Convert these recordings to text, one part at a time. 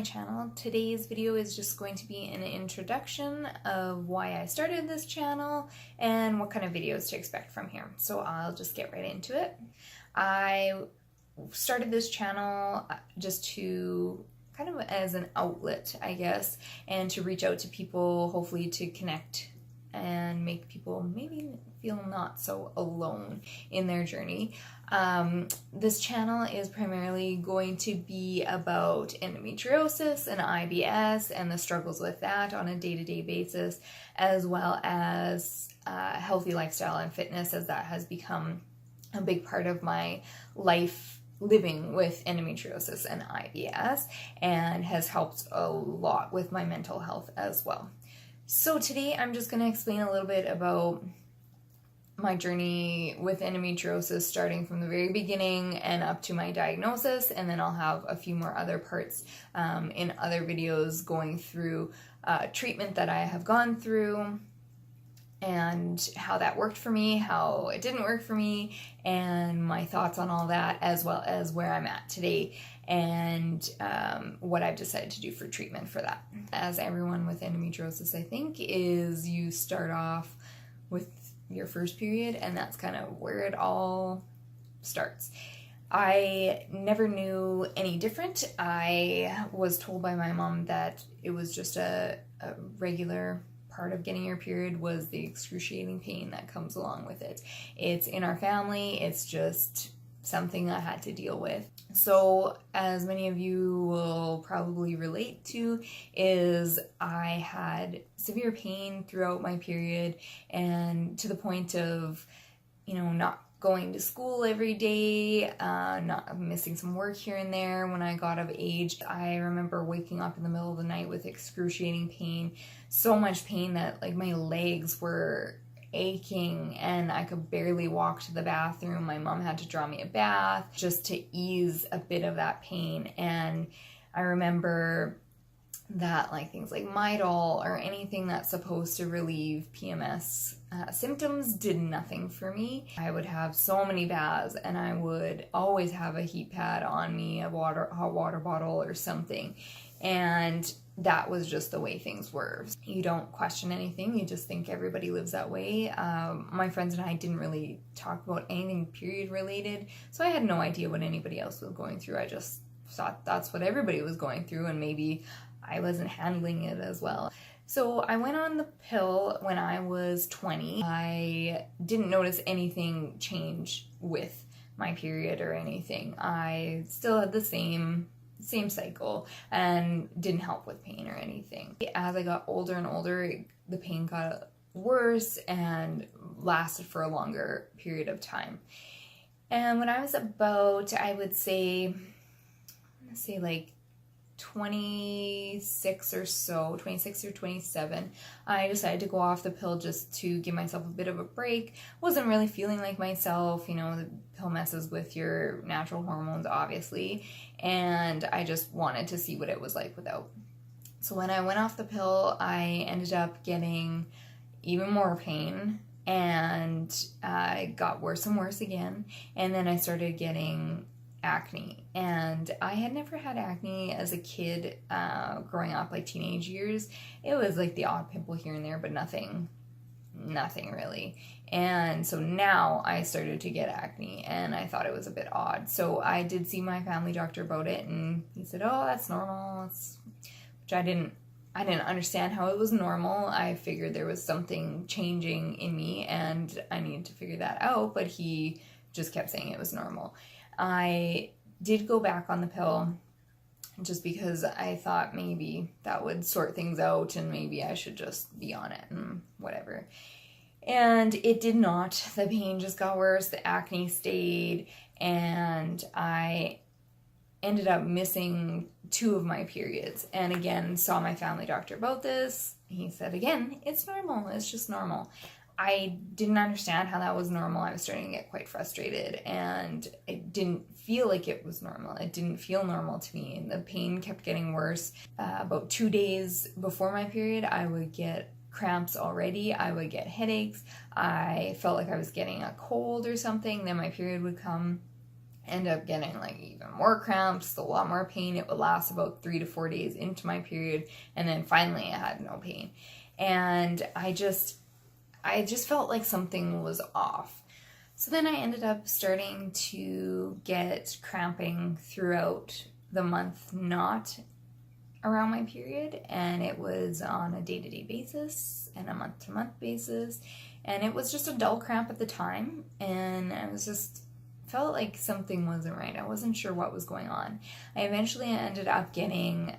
channel. Today's video is just going to be an introduction of why I started this channel and what kind of videos to expect from here. So I'll just get right into it. I started this channel just to kind of as an outlet, I guess, and to reach out to people, hopefully to connect and make people maybe feel not so alone in their journey. This channel is primarily going to be about endometriosis and IBS and the struggles with that on a day-to-day basis, as well as healthy lifestyle and fitness, as that has become a big part of my life living with endometriosis and IBS, and has helped a lot with my mental health as well. So today I'm just going to explain a little bit about my journey with endometriosis, starting from the very beginning and up to my diagnosis, and then I'll have a few more other parts in other videos going through treatment that I have gone through and how that worked for me, how it didn't work for me, and my thoughts on all that, as well as where I'm at today and what I've decided to do for treatment for that. As everyone with endometriosis, I think, is you start off with your first period, and that's kind of where it all starts. I never knew any different. I was told by my mom that it was just a regular part of getting your period was the excruciating pain that comes along with it. It's in our family. It's just something I had to deal with. So, as many of you will probably relate to, is I had severe pain throughout my period, and to the point of, not going to school every day, not missing some work here and there when I got of age. I remember waking up in the middle of the night with excruciating pain, so much pain that like my legs were aching and I could barely walk to the bathroom. My mom had to draw me a bath just to ease a bit of that pain. And I remember that things like Midol or anything that's supposed to relieve PMS symptoms did nothing for me. I would have so many baths, and I would always have a heat pad on me, a hot water bottle or something. And that was just the way things were. You don't question anything. You just think everybody lives that way. My friends and I didn't really talk about anything period related, so I had no idea what anybody else was going through. I just thought that's what everybody was going through, and maybe I wasn't handling it as well. So I went on the pill when I was 20. I didn't notice anything change with my period or anything. I still had the same cycle and didn't help with pain or anything. As I got older and older, the pain got worse and lasted for a longer period of time. And when I was about, I would say like 26 or 27, I decided to go off the pill just to give myself a bit of a break. Wasn't really feeling like myself. The pill messes with your natural hormones, obviously, and I just wanted to see what it was like without. So when I went off the pill, I ended up getting even more pain, and I got worse and worse again, and then I started getting acne. And I had never had acne as a kid growing up, like teenage years. It was like the odd pimple here and there, but nothing really. And so now I started to get acne, and I thought it was a bit odd. So I did see my family doctor about it, and he said, oh, that's normal. Which I didn't understand how it was normal. I figured there was something changing in me and I needed to figure that out, but he just kept saying it was normal. I did go back on the pill just because I thought maybe that would sort things out and maybe I should just be on it and whatever. And it did not. The pain just got worse, the acne stayed, and I ended up missing 2 of my periods. And again, saw my family doctor about this. He said, again, it's normal. It's just normal. I didn't understand how that was normal. I was starting to get quite frustrated, and it didn't feel like it was normal. It didn't feel normal to me, and the pain kept getting worse. About 2 days before my period, I would get cramps already. I would get headaches. I felt like I was getting a cold or something. Then my period would come, End up getting like even more cramps, a lot more pain. It would last about 3 to 4 days into my period, and then finally I had no pain. And I just felt like something was off. So then I ended up starting to get cramping throughout the month, not around my period, and it was on a day-to-day basis and a month-to-month basis, and it was just a dull cramp at the time, and I was just felt like something wasn't right. I wasn't sure what was going on. I eventually ended up getting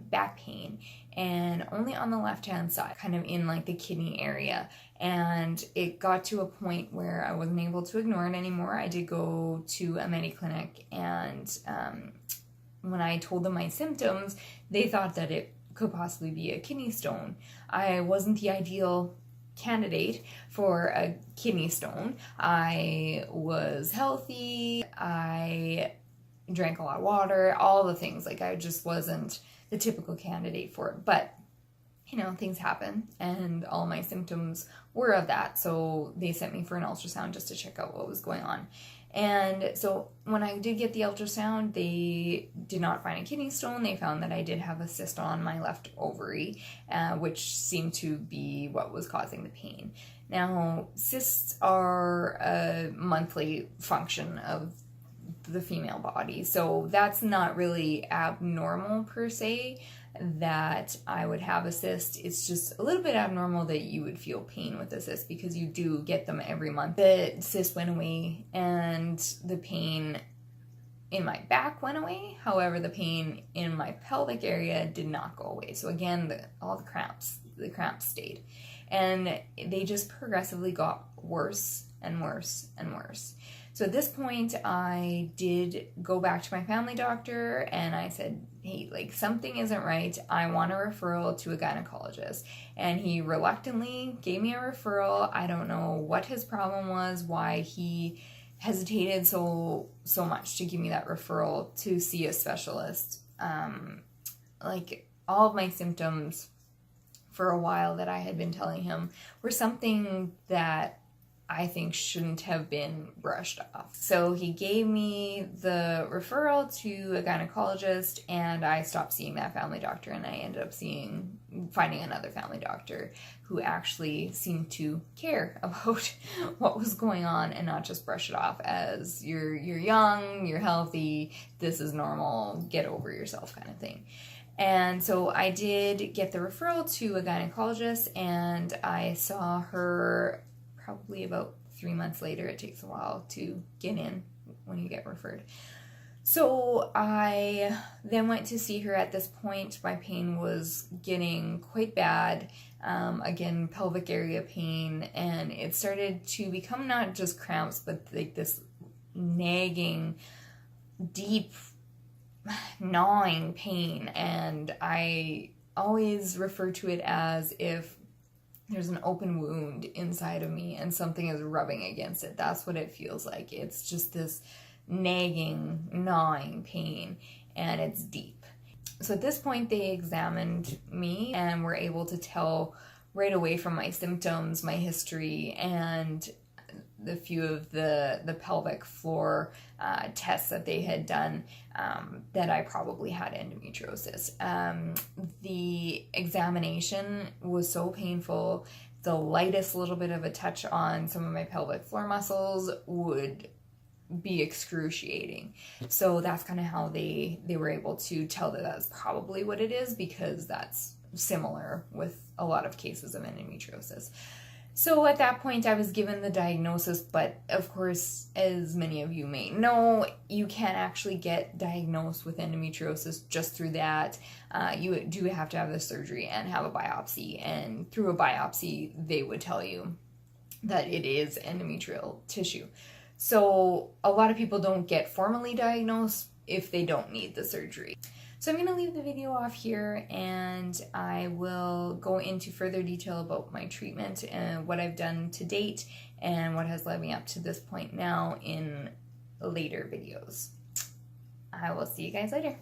back pain, and only on the left-hand side, kind of in like the kidney area, and it got to a point where I wasn't able to ignore it anymore. I did go to a Mediclinic, and when I told them my symptoms, they thought that it could possibly be a kidney stone. I wasn't the ideal candidate for a kidney stone. I was healthy, I drank a lot of water, all the things. Like, I just wasn't the typical candidate for it. But, you know, things happen, and all my symptoms were of that. So they sent me for an ultrasound just to check out what was going on. And so when I did get the ultrasound, they did not find a kidney stone. They found that I did have a cyst on my left ovary, which seemed to be what was causing the pain. Now, cysts are a monthly function of the female body, so that's not really abnormal per se that I would have a cyst. It's just a little bit abnormal that you would feel pain with a cyst, because you do get them every month. The cyst went away and the pain in my back went away. However, the pain in my pelvic area did not go away. So again, all the cramps stayed, and they just progressively got worse and worse and worse. So at this point, I did go back to my family doctor, and I said, hey, like, something isn't right. I want a referral to a gynecologist. And he reluctantly gave me a referral. I don't know what his problem was, why he hesitated so much to give me that referral to see a specialist. Like, all of my symptoms for a while that I had been telling him were something that I think shouldn't have been brushed off. So he gave me the referral to a gynecologist, and I stopped seeing that family doctor, and I ended up finding another family doctor who actually seemed to care about what was going on and not just brush it off as you're young, you're healthy, this is normal, get over yourself kind of thing. And so I did get the referral to a gynecologist, and I saw her probably about 3 months later. It takes a while to get in when you get referred. So I then went to see her. At this point, my pain was getting quite bad. Again, pelvic area pain, and it started to become not just cramps, but like this nagging, deep, gnawing pain. And I always refer to it as if there's an open wound inside of me and something is rubbing against it. That's what it feels like. It's just this nagging, gnawing pain, and it's deep. So at this point, they examined me and were able to tell right away from my symptoms, my history, and the few of the pelvic floor tests that they had done, that I probably had endometriosis. The examination was so painful. The lightest little bit of a touch on some of my pelvic floor muscles would be excruciating. So that's kind of how they were able to tell that that's probably what it is, because that's similar with a lot of cases of endometriosis. So at that point, I was given the diagnosis, but of course, as many of you may know, you can't actually get diagnosed with endometriosis just through that. You do have to have the surgery and have a biopsy, and through a biopsy, they would tell you that it is endometrial tissue. So a lot of people don't get formally diagnosed if they don't need the surgery. So I'm going to leave the video off here, and I will go into further detail about my treatment and what I've done to date and what has led me up to this point now in later videos. I will see you guys later.